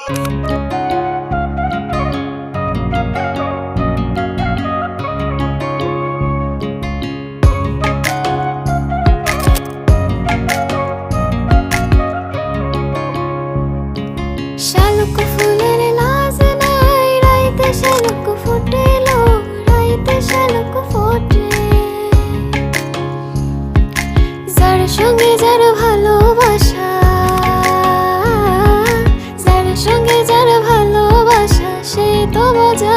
শালুক ফুলের লাজ নাই, রাইতে শালুক ফুটেলো, রাইতে শালুক ফোটে। যার সঙ্গে যার ভালোবাসা, যার সঙ্গে যার ভালোবাসা, সে তো বোঝা